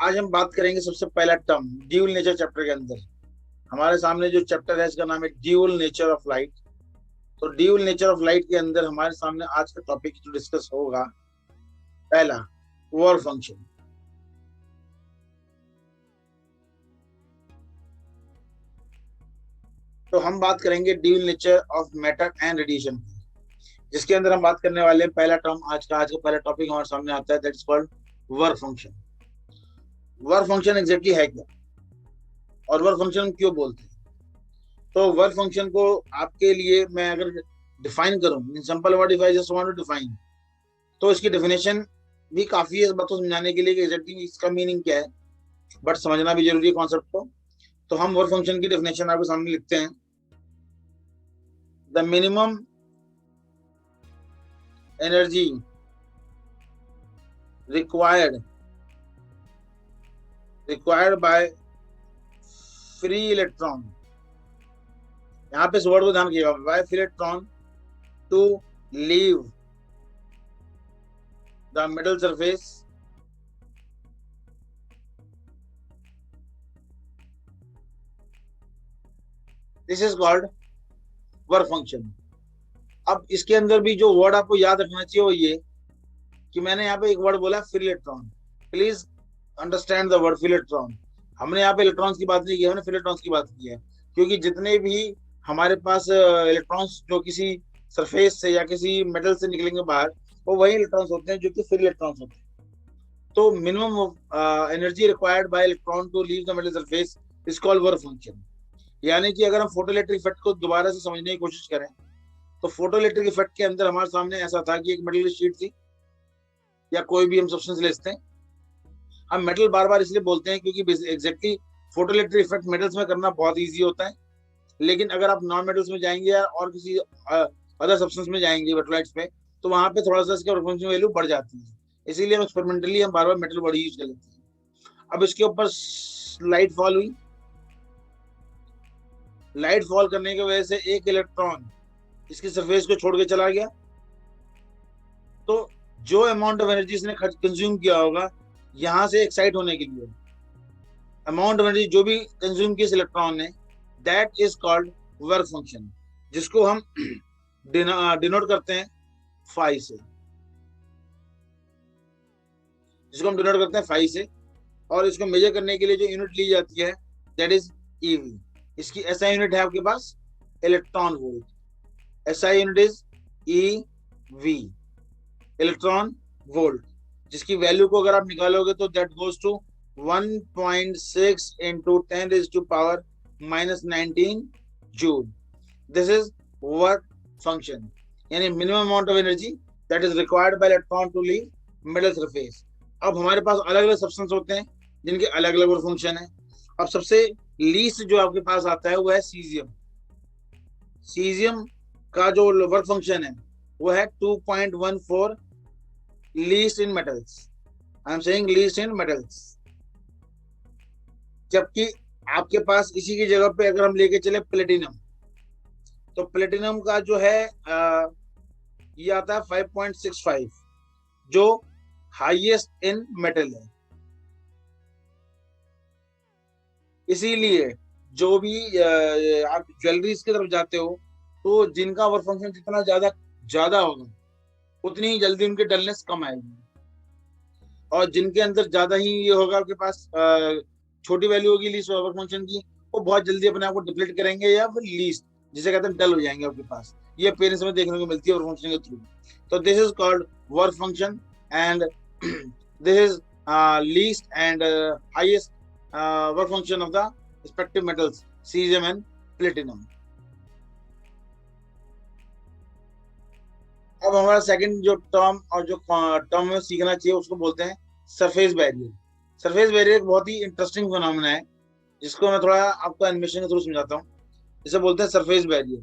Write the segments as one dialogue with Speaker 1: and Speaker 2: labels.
Speaker 1: आज हम बात करेंगे सबसे पहला टर्म ड्यूल नेचर चैप्टर के अंदर। हमारे सामने जो चैप्टर है इसका नाम है ड्यूल नेचर ऑफ लाइट। तो ड्यूल नेचर ऑफ लाइट के अंदर हमारे सामने आज का टॉपिक जो डिस्कस होगा, पहला वर्क फंक्शन। तो हम बात करेंगे dual nature of matter and radiation की, जिसके अंदर हम बात करने वाले हैं पहला टर्म। आज का पहला टॉपिक हमारे सामने आता है, that is called work function. Work function exactly है क्या और वर्क फंक्शन क्यों बोलते हैं? तो वर्क फंक्शन को आपके लिए मैं अगर डिफाइन करूं in simple word, if I just want to define, तो इसकी डेफिनेशन भी काफी है इस बात को समझाने के लिए कि एग्जैक्टली इसका मीनिंग क्या है, बट समझना भी जरूरी है कॉन्सेप्ट को। तो हम वर्क फंक्शन की डेफिनेशन आपके सामने लिखते हैं। The minimum energy required by free electron, यहाँ पे इस वर्ड को ध्यान रखिएगा, by free electron to leave the metal surface this is called work function. अब इसके अंदर भी जो वर्ड आपको याद रखना चाहिए वो ये कि मैंने यहाँ पे एक वर्ड बोला free electron. Please understand the word free electron. हमने यहाँ पे इलेक्ट्रॉन्स की बात नहीं की, हमने फ्री इलेक्ट्रॉन्स की बात की है, क्योंकि जितने भी हमारे पास इलेक्ट्रॉन्स जो किसी सरफेस से या किसी मेटल से निकलेंगे बाहर, वो वही इलेक्ट्रॉन्स होते हैं जो कि फ्री इलेक्ट्रॉन्स होते हैं। तो minimum energy required by electron to leave the metal surface is called work function. यानी कि अगर हम फोटोइलेक्ट्रिक इफेक्ट को दोबारा से समझने की कोशिश करें, तो फोटोइलेक्ट्रिक इफेक्ट के अंदर हमारे सामने ऐसा था कि एक मेटल शीट थी या कोई भी हम सब्सटेंस लेते हैं। हम मेटल बार बार इसलिए बोलते हैं क्योंकि एग्जैक्टली फोटोइलेक्ट्रिक इफेक्ट मेटल्स में करना बहुत इजी होता है, लेकिन अगर आप नॉन मेटल्स में जाएंगे या और किसी अदर सब्सटेंस में जाएंगे इलेक्ट्रोलाइट्स पे, तो वहां पे थोड़ा सा इसका फंक्शन वैल्यू बढ़ जाती है। इसीलिए हम एक्सपेरिमेंटली हम बार बार मेटल बॉडी यूज कर लेते हैं। अब इसके ऊपर लाइट फॉल हुई, लाइट फॉल करने की वजह से एक इलेक्ट्रॉन इसकी सरफेस को छोड़ के चला गया, तो जो अमाउंट ऑफ एनर्जी इसने कंज्यूम किया होगा यहां से एक्साइट होने के लिए, अमाउंट ऑफ एनर्जी जो भी कंज्यूम की इस इलेक्ट्रॉन ने, that is called work function, जिसको हम डिनोट करते हैं फाई से, और इसको मेजर करने के लिए जो यूनिट ली जाती है दैट इज ईवी। इसकी एसआई यूनिट है आपके पास electron volt, SI unit is eV, electron volt, जिसकी वैल्यू को अगर आप निकालोगे तो that goes to 1.6 into 10 raised to power minus 19 joule. This is work function, यानी minimum amount of energy that is required by electron to leave metal surface. अब हमारे पास अलग अलग सब्सटेंस होते हैं जिनके अलग अलग वर्क फंक्शन है। अब सबसे लीस्ट जो आपके पास आता है वो है सीजियम। सीजियम का जो वर्क फंक्शन है वो है 2.14 least in metals. I am saying least in metals. जबकि आपके पास इसी की जगह पे अगर हम लेके चले प्लेटिनम, तो प्लेटिनम का जो है ये आता है 5.65, जो हाईएस्ट इन मेटल है। इसीलिए जो भी आप ज्वेलरीज की तरफ जाते हो, तो जिनका वर्क फंक्शन जितना ज्यादा होगा उतनी ही जल्दी उनकी डलनेस कम आएगी, और जिनके अंदर ज्यादा ही ये होगा आपके पास छोटी वैल्यू होगी लीस्ट वर्क फंक्शन की, वो बहुत जल्दी अपने आप को डिप्लीट करेंगे या फिर लीस्ट जिसे कहते हैं डल हो जाएंगे आपके पास। ये पेरेंट्स में देखने को मिलती है वर्क फंक्शन के थ्रू। तो this is called work function and this is least and highest work function of the respective metals caesium and platinum. अब हमारा सेकंड जो टर्म और जो टर्म में सीखना चाहिए उसको बोलते हैं सरफेस बैरियर। सरफेस बैरियर एक बहुत ही इंटरेस्टिंग फिनोमेना है, जिसको मैं थोड़ा आपको एनिमेशन के थ्रू समझाता हूँ। इसे बोलते हैं सरफेस बैरियर।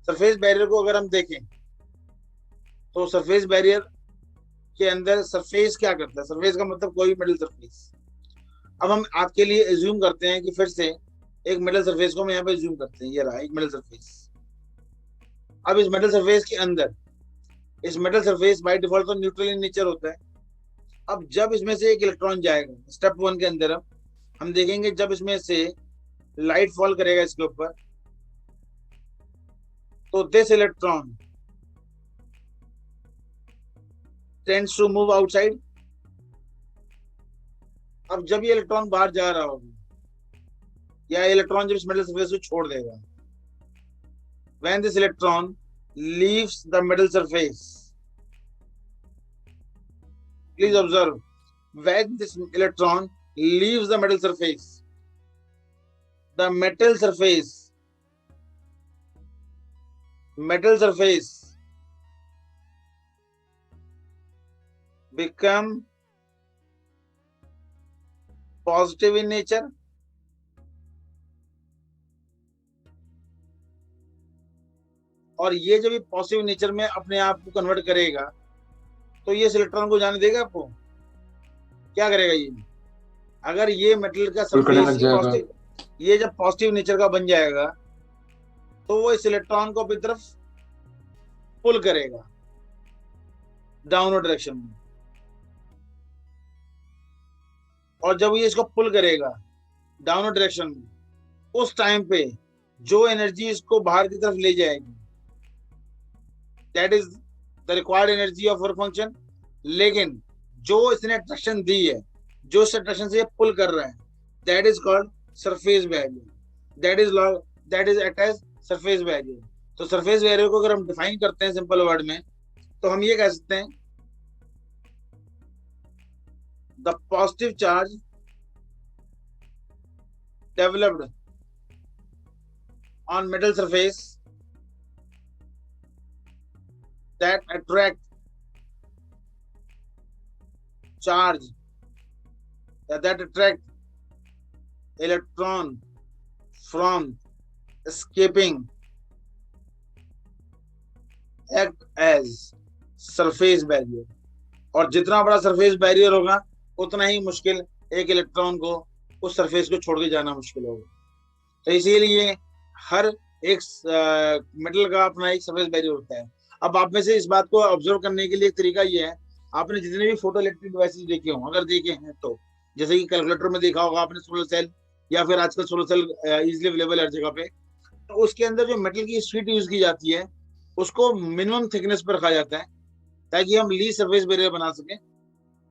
Speaker 1: सरफेस बैरियर को अगर हम देखें तो सरफेस बैरियर के अंदर सरफेस क्या करता है? सरफेस का मतलब कोई भी मेटल सरफेस। अब हम आपके लिए एज्यूम करते हैं कि फिर से एक मेटल सरफेस को हम यहाँ पे एज्यूम करते हैं, ये रहा एक मेटल सरफेस। अब इस मेटल सरफेस के अंदर, इस मेटल सरफेस बाय डिफॉल्ट तो न्यूट्रल इन नेचर होता है। अब जब इसमें से एक इलेक्ट्रॉन जाएगा स्टेप 1 के अंदर, हम देखेंगे जब इसमें से लाइट फॉल करेगा इसके ऊपर, तो this electron tends to move outside. अब जब ये इलेक्ट्रॉन बाहर जा रहा होगा या इलेक्ट्रॉन जब इस मेटल सरफेस को छोड़ देगा, when this electron leaves the metal surface, please observe, when this electron leaves the metal surface become positive in nature, और ये जब ये पॉजिटिव नेचर में अपने आप को कन्वर्ट करेगा, तो ये इस इलेक्ट्रॉन को जाने देगा आपको? क्या करेगा ये? अगर ये मेटल का सरफेस पॉजिटिव, ये जब पॉजिटिव नेचर का बन जाएगा, तो वो इस इलेक्ट्रॉन को अपनी तरफ पुल करेगा डाउनवर्ड डायरेक्शन में, और जब ये इसको पुल करेगा डाउनवर्ड डायरेक्शन में, उस टाइम पे जो एनर्जी इसको बाहर की तरफ ले जाएगी, that is the required energy of work function. लेकिन जो इसने अट्रैक्शन दी है, जो इस अट्रैक्शन से ये पुल कर रहा है, that is called surface barrier, that is act as surface barrier. तो सरफेस बैरियर को अगर हम डिफाइन करते हैं सिंपल वर्ड में, तो हम ये कह सकते हैं the positive charge developed on metal surface that attract charge, that attract electron from escaping, act as surface barrier। और जितना बड़ा सरफेस बैरियर होगा, उतना ही मुश्किल एक इलेक्ट्रॉन को उस सरफेस को छोड़ के जाना मुश्किल होगा। तो इसीलिए हर एक मेटल का अपना एक सरफेस बैरियर होता है। अब आप में से इस बात को ऑब्जर्व करने के लिए एक तरीका ये है, आपने जितने भी फोटो इलेक्ट्रिक डिवाइसेस देखे हों, अगर देखे हैं तो, जैसे कि कैलकुलेटर में देखा होगा आपने सोलर सेल, या फिर आजकल सोलर सेल इजीली अवेलेबल हर जगह पे, तो उसके अंदर जो मेटल की शीट यूज की जाती है, उसको मिनिमम थिकनेस पर रखा जाता है, ताकि हम लीस्ट सरफेस बैरियर बना सकें।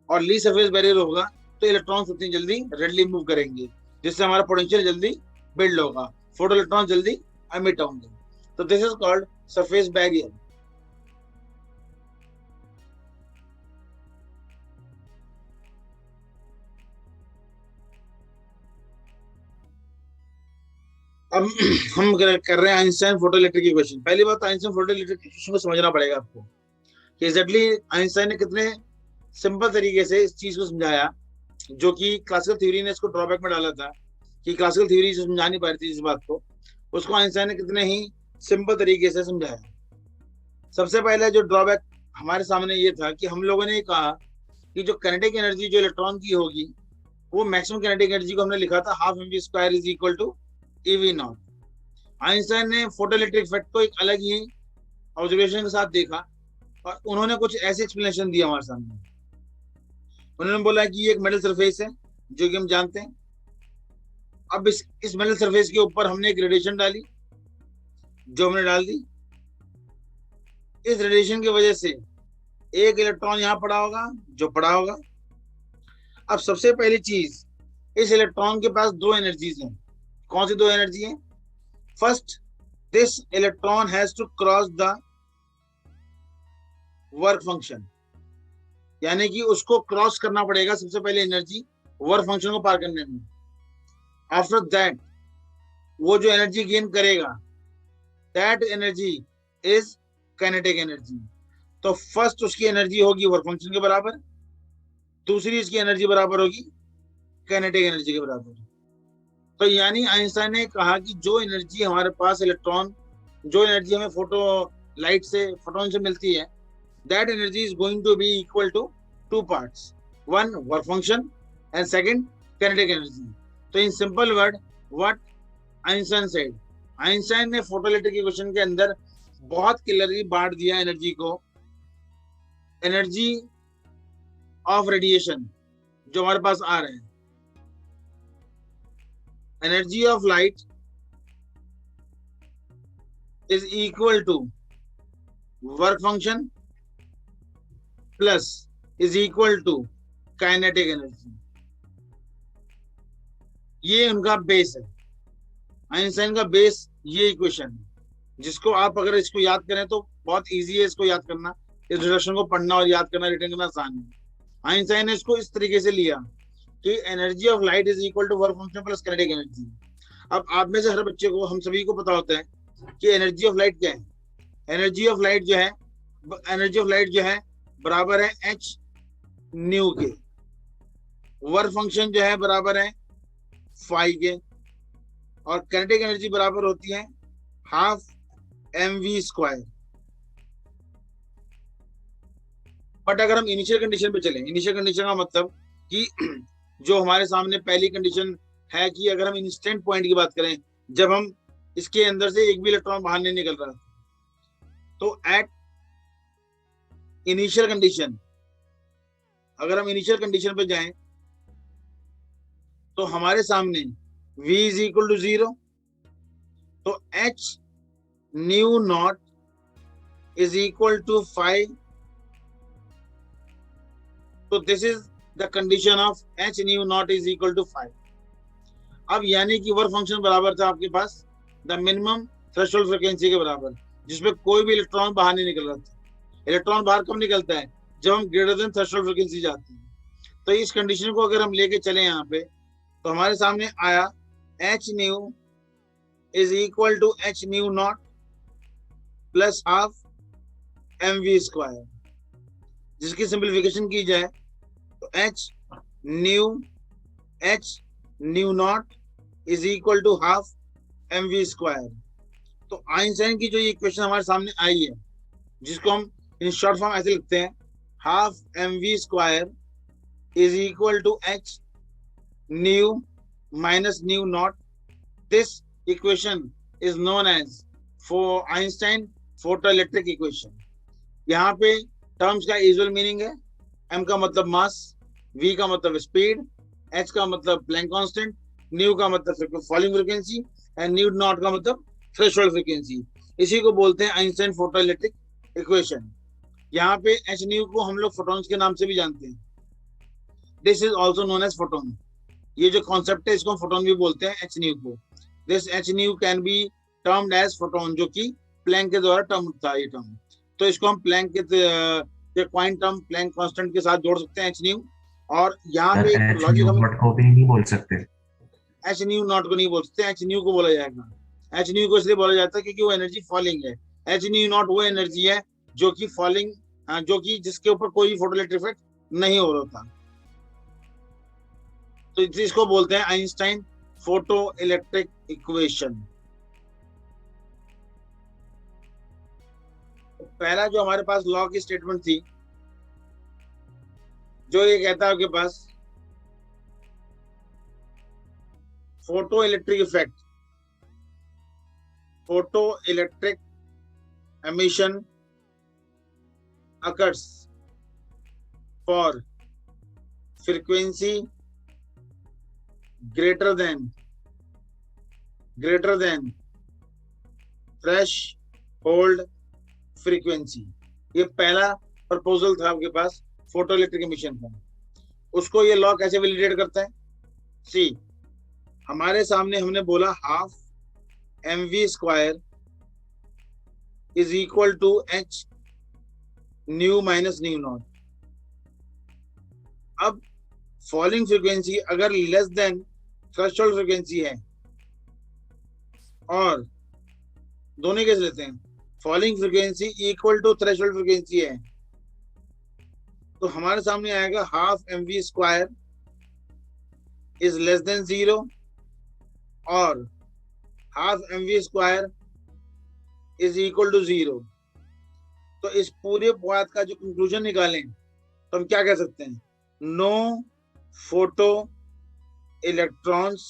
Speaker 1: और लीस्ट सरफेस बैरियर होगा तो इलेक्ट्रॉन्स उतनी जल्दी रेडली मूव करेंगे, जिससे हमारा पोटेंशियल जल्दी बिल्ड होगा, फोटो इलेक्ट्रॉन जल्दी एमिट होंगे। तो this is called surface barrier. अब हम कर रहे हैं आइंस्टाइन फोटोइलेक्ट्रिक इक्वेशन। पहली बात, आइंस्टाइन फोटोइलेक्ट्रिक इक्वेशन को समझना पड़ेगा आपको कि एग्जैक्टली आइंस्टाइन ने कितने सिंपल तरीके से इस चीज को समझाया, जो कि क्लासिकल थ्योरी ने इसको ड्रॉबैक में डाला था, कि क्लासिकल थ्योरी समझा नहीं पा रही थी इस बात को, उसको आइंस्टाइन ने कितने ही सिंपल तरीके से समझाया। सबसे पहले जो ड्रॉबैक हमारे सामने ये था कि हम लोगों ने कहा कि जो काइनेटिक एनर्जी जो इलेक्ट्रॉन की होगी, वो मैक्सिमम काइनेटिक एनर्जी को हमने लिखा था half mv square is equal to EV naught. Einstein ने फोटोइलेक्ट्रिक इफेक्ट को एक अलग ही ऑब्जर्वेशन के साथ देखा, और उन्होंने कुछ ऐसे एक्सप्लेनेशन दिया हमारे सामने। उन्होंने बोला कि ये एक मेटल सरफेस है, जो कि हम जानते हैं। अब इस मेटल सरफेस के ऊपर हमने एक रेडिएशन डाली, जो हमने डाल दी। इस रेडिएशन की वजह से एक इलेक्ट्रॉन यहाँ पड़ा होगा, जो पड़ा होगा। अब सबसे पहली चीज, इस इलेक्ट्रॉन के पास दो एनर्जीज हैं। कौन सी दो एनर्जी हैं? First, this electron has to cross the work function, यानी कि उसको क्रॉस करना पड़ेगा सबसे पहले एनर्जी, वर्क फंक्शन को पार करने में। आफ्टर दैट वो जो एनर्जी गेन करेगा, that energy is kinetic energy. तो फर्स्ट उसकी एनर्जी होगी वर्क फंक्शन के बराबर, दूसरी इसकी एनर्जी बराबर होगी काइनेटिक एनर्जी के बराबर। तो यानी आइंस्टाइन ने कहा कि जो एनर्जी हमारे पास इलेक्ट्रॉन, जो एनर्जी हमें फोटो लाइट से, फोटोन से मिलती है, that energy is going to be equal to two parts, one work function and second kinetic energy. तो in simple word what Einstein said, Einstein ने फोटोइलेक्ट्रिक इक्वेशन के अंदर बहुत क्लियरली बांट दिया एनर्जी को। एनर्जी ऑफ रेडिएशन जो हमारे पास आ रहे हैं, energy of light is equal to work function plus is equal to kinetic energy. ये उनका बेस है, आइंस्टाइन का बेस ये इक्वेशन है, जिसको आप अगर इसको याद करें तो बहुत इजी है इसको याद करना, इस रिलेशन को पढ़ना और याद करना, रिटर्न करना आसान है। आइंस्टाइन ने इसको इस तरीके से लिया कि energy of light is equal to work function plus kinetic energy. अब आप में से हर बच्चे को, हम सभी को पता होता है कि एनर्जी ऑफ लाइट क्या है। एनर्जी ऑफ लाइट जो है बराबर है एच न्यू के, वर्क फंक्शन जो है बराबर है फाई के, और काइनेटिक एनर्जी बराबर होती है हाफ mv स्क्वायर। बट अगर हम इनिशियल कंडीशन पे चलें, इनिशियल कंडीशन का मतलब कि जो हमारे सामने पहली कंडीशन है कि अगर हम इंस्टेंट पॉइंट की बात करें, जब हम इसके अंदर से एक भी इलेक्ट्रॉन बाहर नहीं निकल रहा, तो एट इनिशियल कंडीशन, अगर हम इनिशियल कंडीशन पे जाएं तो हमारे सामने v इज इक्वल टू 0, तो h nu naught is equal to 5, तो this is the condition of h nu naught is equal to 5। अब यानी कि वर्क फंक्शन बराबर था आपके पास द मिनिमम थ्रेशोल्ड फ्रीक्वेंसी के बराबर, जिसमें कोई भी इलेक्ट्रॉन बाहर नहीं निकल रहा था। इलेक्ट्रॉन बाहर कब निकलता है? जब हम ग्रेटर देन थ्रेशोल्ड फ्रीक्वेंसी जाते हैं। तो इस कंडीशन को अगर हम लेके चले यहाँ पे, तो हमारे सामने आया h nu is equal to h nu naught plus half mv square, जिसकी सिंप्लीफिकेशन की जाए तो h nu naught is equal to half mv square. तो आइंस्टाइन की जो ये इक्वेशन हमारे सामने आई है, जिसको हम इन शॉर्ट फॉर्म ऐसे लिखते हैं, half mv square is equal to h nu minus nu naught. This equation is known as for Einstein photoelectric equation. यहाँ पे टर्म्स का यूजुअल मीनिंग है, m का मतलब मास, v का मतलब स्पीड, h का मतलब प्लैंक कांस्टेंट, न्यू का मतलब falling frequency and new not का मतलब थ्रेशोल्ड फ्रीक्वेंसी। इसी को बोलते हैं आइंस्टाइन फोटोइलेक्ट्रिक इक्वेशन। यहाँ पे h न्यू को हम लोग फोटॉन्स के नाम से भी जानते हैं, this is also known as photon. ये जो कॉन्सेप्ट है इसको हम फोटोन भी बोलते हैं h न्यू को। This h nu can be termed as photon, जो कि प्लैंक के द्वारा टर्म था ये टर्म। तो इसको हम प्लैंक के क्वांटम टर्म प्लैंक कांस्टेंट के साथ जोड़ सकते हैं h न्यू। और यहाँ पे एक लॉजिक हम
Speaker 2: को भी नहीं बोल सकते,
Speaker 1: h न्यू नॉट को नहीं बोल सकते, h न्यू को बोला जाएगा। h न्यू को इसलिए बोला जाता है क्योंकि वो एनर्जी फॉलिंग है। h न्यू नॉट वो एनर्जी है जो कि फॉलिंग, जो कि जिसके ऊपर कोई फोटोइलेक्ट्रिक इफेक्ट नहीं हो रहा था। तो इसको बोलते हैं आइंस्टाइन फोटो इलेक्ट्रिक इक्वेशन। पहला जो हमारे पास लॉ की स्टेटमेंट थी, जो ये कहता है आपके पास photo electric effect, photo electric emission occurs for frequency greater than threshold frequency। ये पहला प्रपोजल था आपके पास फोटो इलेक्ट्रिक एमिशन का। उसको ये लॉ कैसे वैलिडेट करता है? सी, हमारे सामने हमने बोला half mv square is equal to h nu minus nu naught. अब फॉलिंग फ्रीक्वेंसी अगर लेस देन थ्रेशोल्ड फ्रीक्वेंसी है, और दोनों कैसे लेते हैं, falling frequency equal to threshold frequency है, तो हमारे सामने आएगा half mv square is less than 0 और half mv square is equal to 0। तो इस पूरे बात का जो कंक्लूजन निकालें तो हम क्या कह सकते हैं? No photo electrons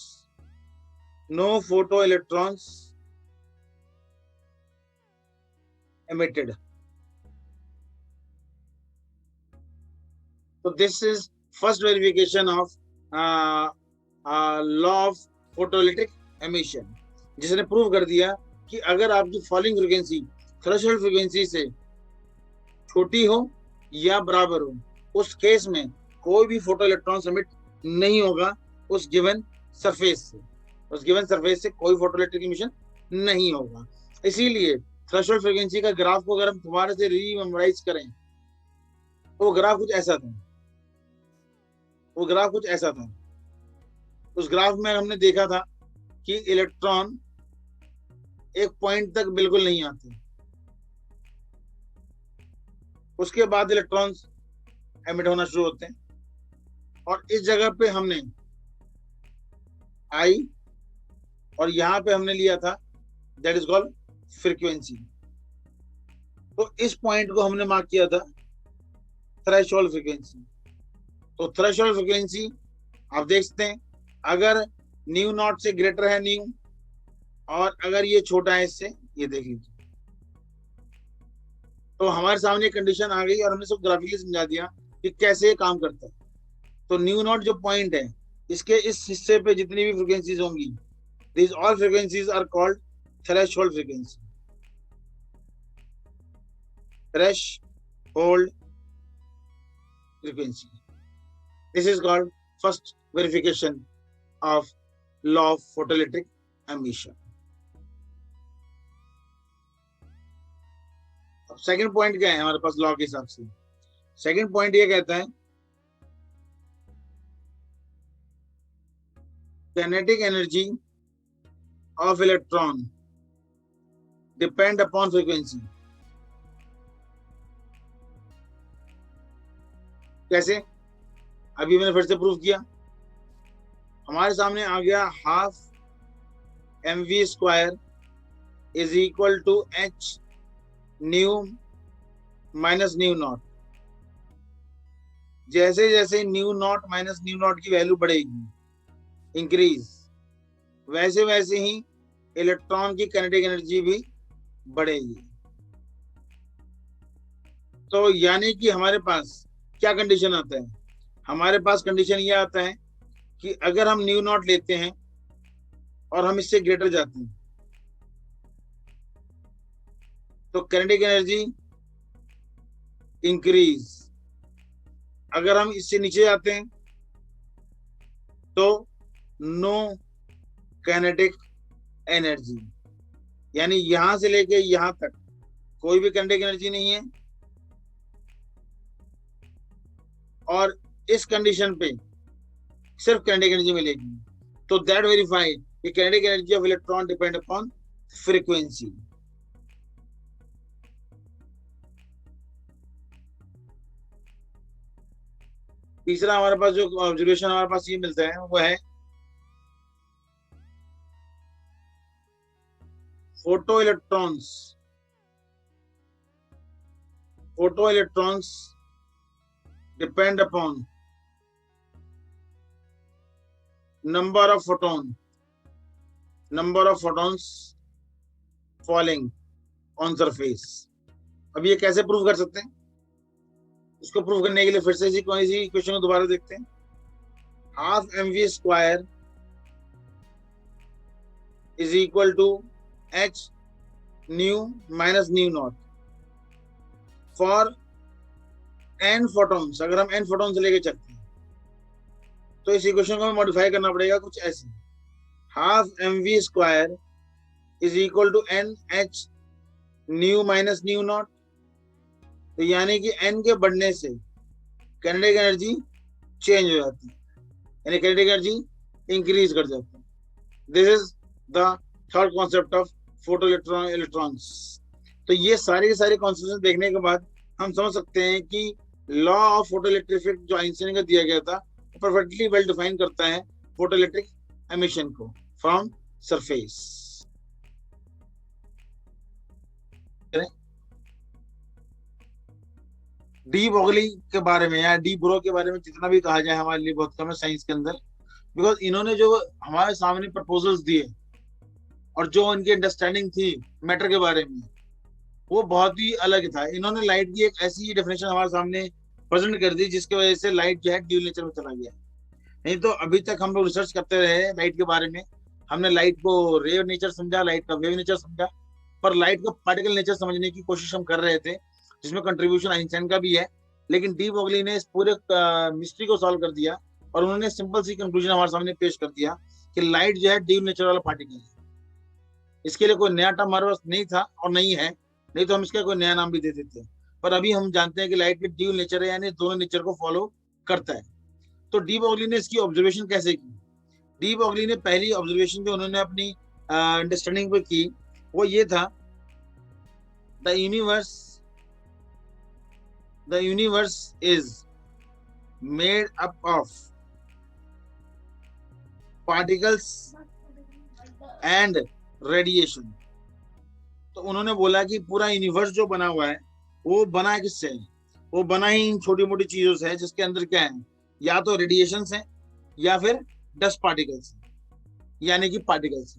Speaker 1: emitted। तो this is first verification of law of photoelectric emission, जिसने प्रूव कर दिया कि अगर आपकी फॉलिंग फ्रीक्वेंसी थ्रेशोल्ड फ्रीक्वेंसी से छोटी हो या बराबर हो, उस केस में कोई भी फोटो इलेक्ट्रॉन सबमिट नहीं होगा उस गिवन सरफेस से, उस गिवन सरफेस से कोई फोटो इलेक्ट्रिक एमिशन नहीं होगा। इसीलिए थ्रेशोल्ड फ्रीक्वेंसी का ग्राफ को अगर हम दोबारा से रीमेमोराइज करें तो वो ग्राफ कुछ ऐसा था, वो ग्राफ कुछ ऐसा था। उस ग्राफ में हमने देखा था कि इलेक्ट्रॉन एक पॉइंट तक बिल्कुल नहीं आते, उसके बाद इलेक्ट्रॉन्स एमिट होना शुरू होते हैं, और इस जगह पे हमने आई और यहां पे हमने लिया था दैट इज कॉल्ड फ्रीक्वेंसी। तो इस पॉइंट को हमने मार्क किया था थ्रेशोल्ड फ्रीक्वेंसी। तो थ्रेशोल्ड फ्रीक्वेंसी आप देख सकते हैं, अगर न्यू नॉट से ग्रेटर है न्यू, और अगर ये छोटा है इससे, ये देख लीजिए, तो हमारे सामने एक कंडीशन आ गई और हमने सब ग्राफिकली समझा दिया कि कैसे ये काम करता है। तो न्यू नॉट जो पॉइंट है, इसके इस हिस्से पे जितनी भी फ्रीक्वेंसीज होंगी, these all frequencies are called threshold frequency. Threshold frequency. This is called first verification of law of photoelectric emission. अब सेकंड पॉइंट क्या है हमारे पास लॉ के हिसाब से? सेकंड पॉइंट ये कहता है kinetic energy of electron depend upon frequency. कैसे? अभी मैंने फिर से प्रूव किया, हमारे सामने आ गया half mv square is equal to h nu minus nu naught. जैसे जैसे nu naught minus nu naught की वैल्यू बढ़ेगी, इंक्रीज, वैसे वैसे ही इलेक्ट्रॉन की काइनेटिक एनर्जी भी बढ़ेगी। तो यानी कि हमारे पास क्या कंडीशन आता है? हमारे पास कंडीशन ये आता है कि अगर हम न्यू नॉट लेते हैं और हम इससे ग्रेटर जाते हैं तो काइनेटिक एनर्जी इंक्रीज, अगर हम इससे नीचे जाते हैं तो नो काइनेटिक एनर्जी, यानी यहां से लेके यहां तक कोई भी काइनेटिक एनर्जी नहीं है, और इस कंडीशन पे सिर्फ काइनेटिक एनर्जी मिलेगी। तो दैट वेरीफाइड कि kinetic energy of electron depend upon frequency. तीसरा हमारे पास जो ऑब्जर्वेशन हमारे पास ये मिलता है वो है photoelectrons depend upon number of photons falling on surface। अब ये कैसे प्रूव कर सकते हैं? इसको प्रूव करने के लिए फिर से इसी क्वेश्चन को दोबारा देखते हैं। Half mv square is equal to h nu minus nu naught for n photons. अगर हम n फोटॉन से लेके चलते हैं तो इस इक्वेशन को हमें मॉडिफाई करना पड़ेगा कुछ ऐसे, half mv square is equal to n h nu minus nu naught. तो यानी कि n के बढ़ने से काइनेटिक एनर्जी चेंज हो जाती है, यानी काइनेटिक एनर्जी इंक्रीज कर जाती है। This is the third concept of photo electrons. तो ये सारे के सारे कॉन्सेप्ट देखने के बाद हम समझ सकते हैं कि law of photo electric effect जो आइंस्टाइन का दिया गया था परफेक्टली वेल डिफाइन करता है फोटो इलेक्ट्रिक एमिशन को फ्रॉम सरफेस। डी ब्रोगली के बारे में या डी ब्रो के बारे में जितना भी कहा जाए हमारे लिए बहुत कम है साइंस के अंदर, बिकॉज इन्होंने जो हमारे सामने प्रपोजल्स दिए और जो इनकी अंडरस्टैंडिंग थी मैटर के बारे में वो बहुत ही अलग था। इन्होंने लाइट की एक ऐसी डेफिनेशन हमारे सामने प्रेजेंट कर दी, जिसकी वजह से लाइट जो है ड्यूल नेचर में चला गया। नहीं तो अभी तक हम लोग रिसर्च करते रहे लाइट के बारे में, हमने लाइट को रे नेचर समझा, लाइट का वेव नेचर समझा, पर लाइट को पार्टिकल नेचर समझने की कोशिश हम कर रहे थे, जिसमें कंट्रीब्यूशन आइंस्टाइन का भी है। लेकिन डी ब्रोगली ने इस पूरे मिस्ट्री को सॉल्व कर दिया और उन्होंने सिंपल सी कंक्लूजन हमारे सामने पेश कर दिया कि लाइट जो है डी नेचर वाला पार्टिकल है। इसके लिए कोई नया टर्म हमारे पास नहीं था और नहीं है, नहीं तो हम इसका कोई नया नाम भी दे देते। पर अभी हम जानते हैं कि लाइट के ड्यूल नेचर है, यानी दोनों नेचर को फॉलो करता है। तो डी ब्रोगली ने इसकी ऑब्जर्वेशन कैसे की? डी ब्रोगली ने पहली ऑब्जर्वेशन जो उन्होंने अपनी अंडरस्टैंडिंग पे की वो ये था, the universe is made up of particles and radiation. तो उन्होंने बोला कि पूरा यूनिवर्स जो बना हुआ है वो बना है किससे? वो बना ही इन छोटी मोटी चीजों से है, जिसके अंदर क्या है, या तो रेडिएशन है या फिर डस्ट पार्टिकल्स, यानी कि पार्टिकल्स।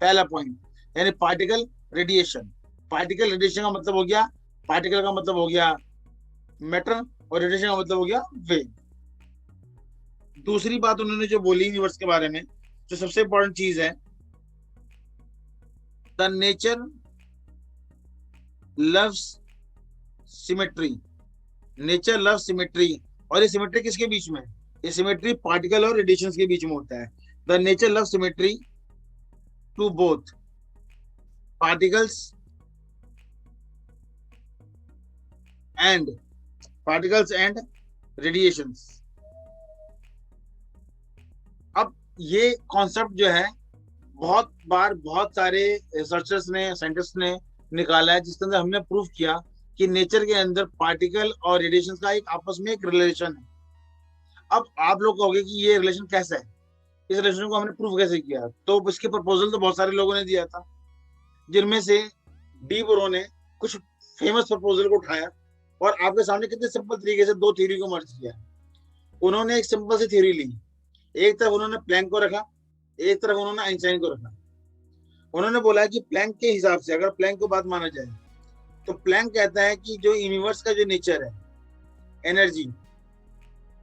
Speaker 1: पहला पॉइंट, यानी पार्टिकल रेडिएशन। पार्टिकल रेडिएशन का मतलब हो गया, पार्टिकल का मतलब हो गया मैटर और रेडिएशन का मतलब हो गया वेव। दूसरी बात उन्होंने जो बोली यूनिवर्स के बारे में, जो सबसे इंपॉर्टेंट चीज है, the nature loves symmetry. Nature love symmetry. और ये सिमेट्री किसके बीच में? ये सिमेट्री पार्टिकल और रेडिएशन के बीच में होता है। The nature love symmetry to both particles and radiations. अब ये कॉन्सेप्ट जो है बहुत बार बहुत सारे रिसर्चर्स ने, साइंटिस्ट ने निकाला है, जिसके अंदर हमने प्रूफ किया कि नेचर के अंदर पार्टिकल और रेडिएशन का एक आपस में एक रिलेशन है। अब आप लोग कहोगे कि ये रिलेशन कैसा है, इस रिलेशन को हमने प्रूफ कैसे किया? तो इसके प्रपोजल तो बहुत सारे लोगों ने दिया था, जिनमें से डी ब्रो ने कुछ फेमस प्रपोजल को उठाया और आपके सामने कितने सिंपल तरीके से दो थ्योरी को मर्ज किया। उन्होंने एक सिंपल सी थ्योरी ली, एक तरफ उन्होंने प्लैंक को रखा, एक तरफ उन्होंने आइंस्टाइन को रखा। उन्होंने बोला कि प्लैंक के हिसाब से, अगर प्लैंक को बात माना जाए, तो प्लैंक कहता है कि जो यूनिवर्स का जो नेचर है,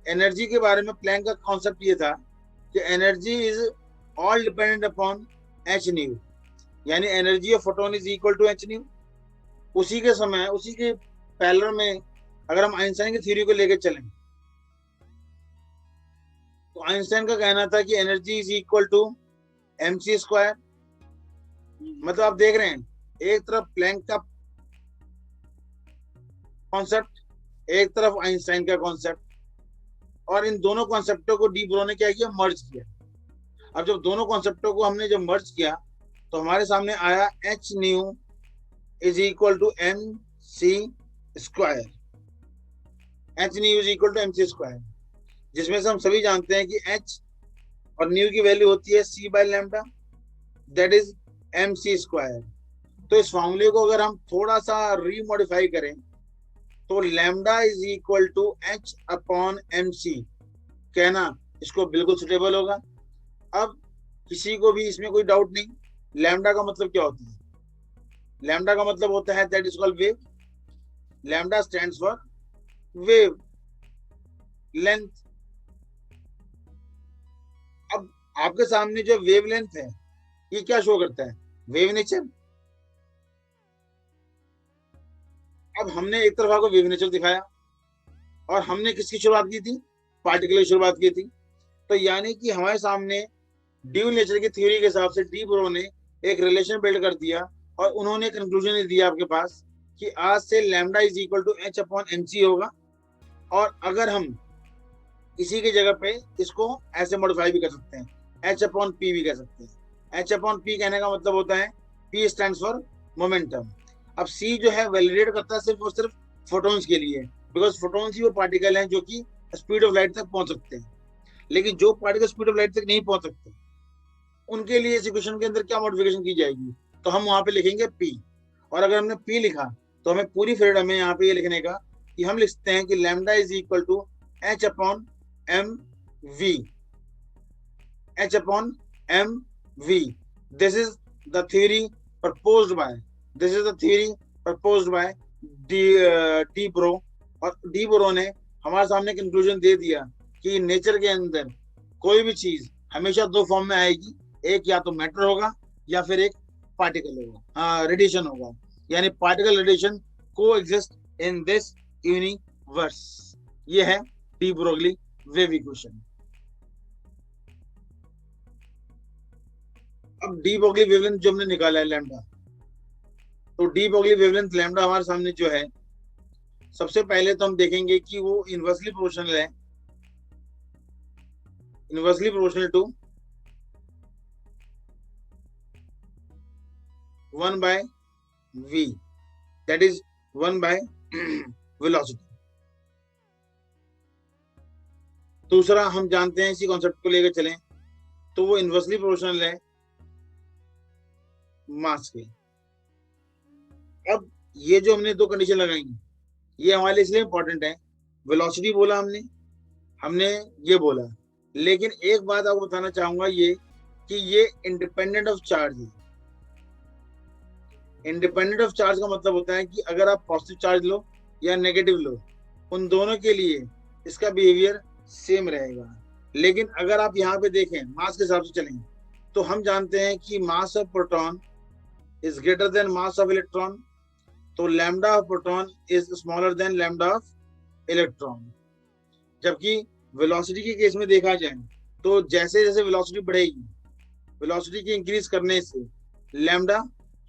Speaker 1: एनर्जी के बारे में प्लैंक का कॉन्सेप्ट ये था कि energy is all dependent upon H nu, यानी energy of photon is equal to H nu. उसी के समय, उसी के पैरेलल में अगर हम आइंस्टाइन की थ्योरी को लेकर चलें, तो आइंस्टाइन का कहना था कि energy is equal to mc square. मतलब आप देख रहे हैं, एक तरफ प्लैंक का कॉन्सेप्ट, एक तरफ आइंस्टाइन का कॉन्सेप्ट, और इन दोनों कॉन्सेप्टों को डी ब्रो ने क्या किया, मर्ज किया। अब जब दोनों कॉन्सेप्टों को हमने जब मर्ज किया तो हमारे सामने आया H nu is equal to M C square. H nu is equal to M C square, जिसमें से हम सभी जानते हैं कि एच और न्यू की वैल्यू होती है C by lambda, that is M C square. तो इस फॉर्मूले को अगर हम थोड़ा सा रीमॉडिफाई करें तो lambda is equal to H upon M C कहना इसको बिल्कुल सुटेबल होगा। अब किसी को भी इसमें कोई डाउट नहीं, लैम्डा का मतलब क्या होता है? लैम्डा का मतलब होता है that is called wave. Lambda stands for wave length. अब आपके सामने जो वेव लेंथ है, ये क्या शो करता है? Wave nature. अब हमने एक तरफ आपको वेव नेचर दिखाया और हमने किसकी शुरुआत की थी? पार्टिकल की शुरुआत की थी। तो यानी कि हमारे सामने ड्यूल नेचर की थ्योरी के हिसाब से डी ब्रो ने एक रिलेशन बिल्ड कर दिया और उन्होंने कंक्लूजन दिया आपके पास कि आज से lambda is equal to H upon M C होगा। और अगर हम इसी की जगह पे इसको ऐसे मॉडिफाई भी कर सकते हैं, एच अपॉन पी भी कह सकते हैं। एच अपॉन पी कहने का मतलब होता है पी स्टैंड्स फॉर मोमेंटम। अब सी जो है वैलिडेट करता है सिर्फ और सिर्फ फोटोन्स के लिए, बिकॉज फोटोन्स ही वो पार्टिकल हैं जो कि स्पीड ऑफ लाइट तक पहुंच सकते हैं। लेकिन जो पार्टिकल स्पीड ऑफ लाइट तक नहीं पहुंच सकते, उनके लिए इस इक्वेशन के अंदर क्या मॉडिफिकेशन की जाएगी? तो हम वहां पे लिखेंगे पी। और अगर हमने पी लिखा तो हमें पूरी फ्रीडम है यहाँ पे ये लिखने का कि हम लिखते हैं कि lambda is equal to H upon M V. H upon M V, this is the theory proposed by de Broglie. और डी ब्रो ने हमारे सामने कंक्लूजन दे दिया कि नेचर के अंदर कोई भी चीज हमेशा दो फॉर्म में आएगी, एक या तो मैटर होगा या फिर एक पार्टिकल होगा, रेडिएशन होगा, यानी पार्टिकल रेडिएशन को एग्जिस्ट इन दिस यूनिवर्स। ये है डी ब्रोगली वेव इक्वेशन। अब डी ब्रोगली वेवलेंथ जो हमने निकाला है लैम्डा, तो डी ब्रोगली वेवलेंथ लैम्डा हमारे सामने जो है, सबसे पहले तो हम देखेंगे कि वो इनवर्सली प्रोपोर्शनल है, inversely proportional to 1/v, that is 1/वेलोसिटी। दूसरा हम जानते हैं, इसी कॉन्सेप्ट को लेकर चलें तो वो इनवर्सली प्रोपोर्शनल है मास के। अब ये जो हमने दो कंडीशन लगाई, ये हमारे लिए इसलिए इंपॉर्टेंट है, वेलोसिटी बोला हमने ये बोला, लेकिन एक बात आपको बताना चाहूंगा ये कि ये इंडिपेंडेंट ऑफ चार्ज है। इंडिपेंडेंट ऑफ चार्ज का मतलब होता है कि अगर आप पॉजिटिव चार्ज लो या नेगेटिव लो, उन दोनों के लिए इसका बिहेवियर सेम रहेगा। लेकिन अगर आप यहाँ पे देखें, मास के हिसाब से चलेंगे, तो हम जानते हैं कि mass of proton is greater than mass of electron, तो lambda of proton is smaller than lambda of electron. जबकि वेलोसिटी के केस में देखा जाए तो जैसे जैसे वेलोसिटी बढ़ेगी, वेलोसिटी की इंक्रीज करने से लैम्डा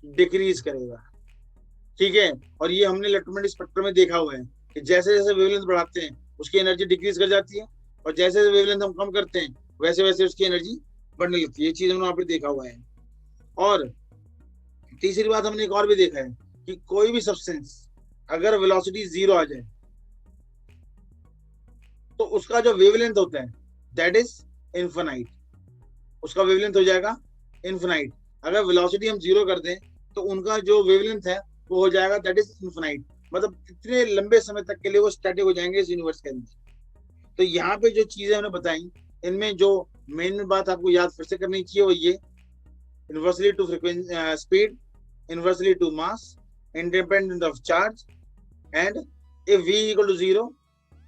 Speaker 1: डिक्रीज करेगा, ठीक है। और ये हमने इलेक्ट्रोमैग्नेटिक स्पेक्ट्रम में देखा हुआ है कि जैसे जैसे वेवलेंथ बढ़ाते हैं उसकी एनर्जी डिक्रीज कर जाती है, और जैसे जैसे वेवलेंथ हम कम करते हैं वैसे वैसे उसकी एनर्जी बढ़ने लगती है। ये चीज हमने वहां पे देखा हुआ है। और तीसरी बात हमने एक और भी देखा है कि कोई भी सब्सटेंस अगर वेलोसिटी 0 आ जाए तो उसका जो वेवलेंथ होता है दैट इज इनफिनाइट, उसका वेवलेंथ हो जाएगा इनफिनाइट। अगर वेलोसिटी हम 0 कर दें तो उनका जो वेवलेंथ है वो हो जाएगा दैट इज इनफिनाइट, मतलब इतने लंबे समय तक के लिए वो स्टैटिक हो जाएंगे इस यूनिवर्स के अंदर। तो यहाँ पे जो चीजें हमने बताई, इनमें जो मेन बात आपको याद फिर से करनी चाहिए वो ये, inversely to frequency speed, inversely to mass, independent of charge, and if v equal to 0,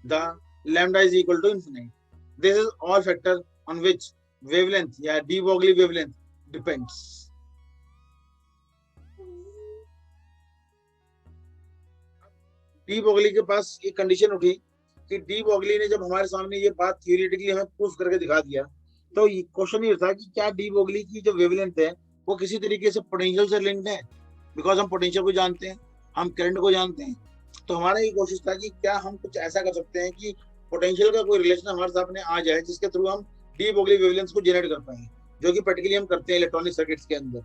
Speaker 1: the lambda is equal to infinite. This is all factor on which wavelength, yeah, de Broglie wavelength depends. De Broglie के पास एक condition उठी कि de Broglie ने जब हमारे सामने ये बात थियोरेटिकली हमें प्रूफ करके दिखा दिया, तो क्वेश्चन ये था कि क्या डी ब्रोगली की जो वेवलेंथ है वो किसी तरीके से पोटेंशियल से लिंक्ड है, बिकॉज हम पोटेंशियल को जानते हैं, हम करंट को जानते हैं। तो हमारा ये कोशिश था कि क्या हम कुछ ऐसा कर सकते हैं कि पोटेंशियल का कोई रिलेशन हमारे सामने आ जाए जिसके थ्रू हम डी ब्रोगली वेवलेंथ को जनरेट कर पाए, जो कि प्रैक्टिकली हम करते हैं इलेक्ट्रॉनिक सर्किट्स के अंदर।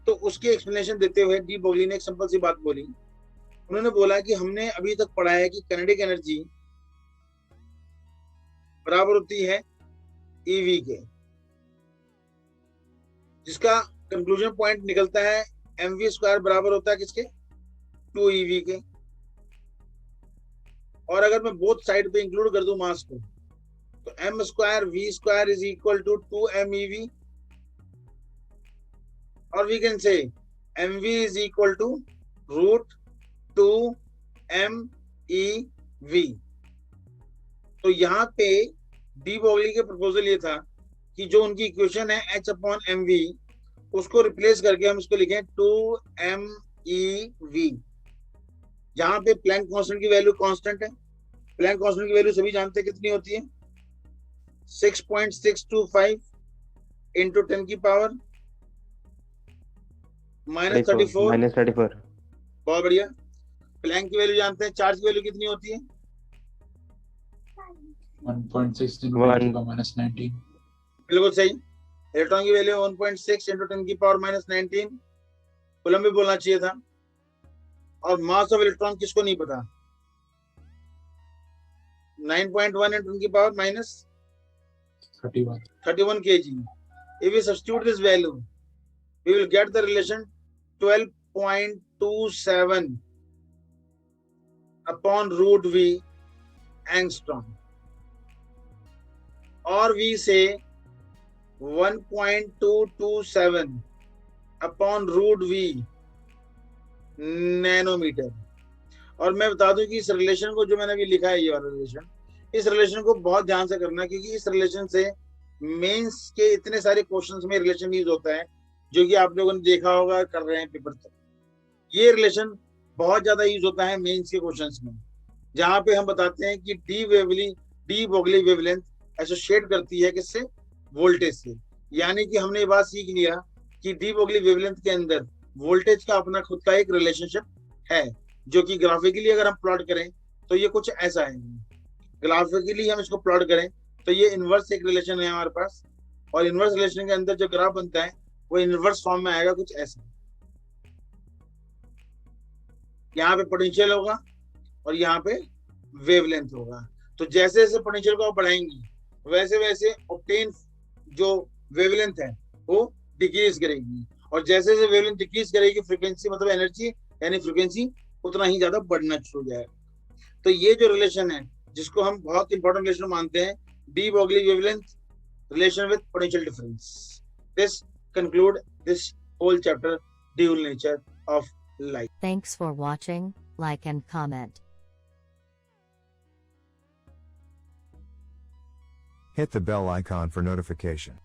Speaker 1: तो उसकी एक्सप्लेनेशन देते हुए डी ब्रोगली ने एक सिंपल सी बात बोली। उन्होंने बोला कि हमने अभी तक पढ़ा है कि काइनेटिक एनर्जी बराबर होती है ईवी के, जिसका कंक्लूजन पॉइंट निकलता है mv² बराबर होता है किसके, 2ev के। और अगर मैं बोथ साइड पे इंक्लूड कर दूं मास को, तो m²v² is equal to 2mev, और we can say mv is equal to √2mev। तो यहाँ पे डी ब्रोगली के प्रपोजल ये था कि जो उनकी इक्वेशन है h/mv, उसको रिप्लेस करके हम इसको लिखें 2mev। यहाँ पे प्लैंक कांस्टेंट की वैल्यू कांस्टेंट है, प्लैंक कांस्टेंट की वैल्यू सभी जानते हैं कितनी होती है, 6.625 इंटू 10 की पावर -34। बहुत बढ़िया। प्लैंक की वैल्यू जानते हैं, चार्ज की वैल्यू कितनी होती है,
Speaker 2: 1.6 into 10 की पावर -19।
Speaker 1: बिल्कुल सही। इलेक्ट्रॉन की वैल्यू 1.6 इंटू 10 की पावर -19, कूलम भी बोलना चाहिए था। और मास ऑफ इलेक्ट्रॉन किसको नहीं पता, 9.1 इंटू 10 की power -31 kg। If we substitute this value, we will get the relation 12.27 upon √v angstrom, or we say 1.227 upon √v nanometer। और मैं बता दूं कि इस रिलेशन को जो मैंने अभी लिखा है, ये वाला रिलेशन, इस रिलेशन को बहुत ध्यान से करना है, क्योंकि इस रिलेशन से मेंस के इतने सारे क्वेश्चंस में रिलेशन यूज होता है, जो कि आप लोगों ने देखा होगा, कर रहे हैं पेपर तक। ये रिलेशन बहुत ज्यादा यूज होता है मेंस के क्वेश्चंस में, जहां पे हम बताते हैं कि डी ब्रोगली वेवलेंथ एसोसिएट करती है किससे? वोल्टेज से। यानी कि हमने ये बात सीख लिया कि डी ब्रोगली वेवलेंथ के अंदर वोल्टेज का अपना खुद का एक रिलेशनशिप है, जो कि ग्राफिकली अगर हम प्लॉट करें तो ये कुछ ऐसा है। ग्राफिकली हम इसको प्लॉट करें तो ये इनवर्स एक रिलेशन है हमारे पास, और इनवर्स रिलेशन के अंदर जो ग्राफ बनता है वो इनवर्स फॉर्म में आएगा कुछ ऐसा। यहाँ पे पोटेंशियल होगा और यहाँ पे वेवलेंथ होगा। तो जैसे जैसे पोटेंशियल को आप बढ़ाएंगे, वैसे वैसे ऑब्टेन जो वेवलेंथ है वो डिक्रीज करेगी, और जैसे जैसे वेवलेंथ डिक्रीज करेगी, फ्रीक्वेंसी मतलब एनर्जी यानी फ्रीक्वेंसी उतना ही ज्यादा बढ़ना शुरू हो जाएगा। तो ये जो रिलेशन है, जिसको हम बहुत इंपॉर्टेंट रिलेशन मानते हैं, de Broglie wavelength relation with potential difference. This conclude this whole chapter, dual nature of light.
Speaker 3: Thanks for watching, like and comment.
Speaker 4: Hit the bell icon for notification.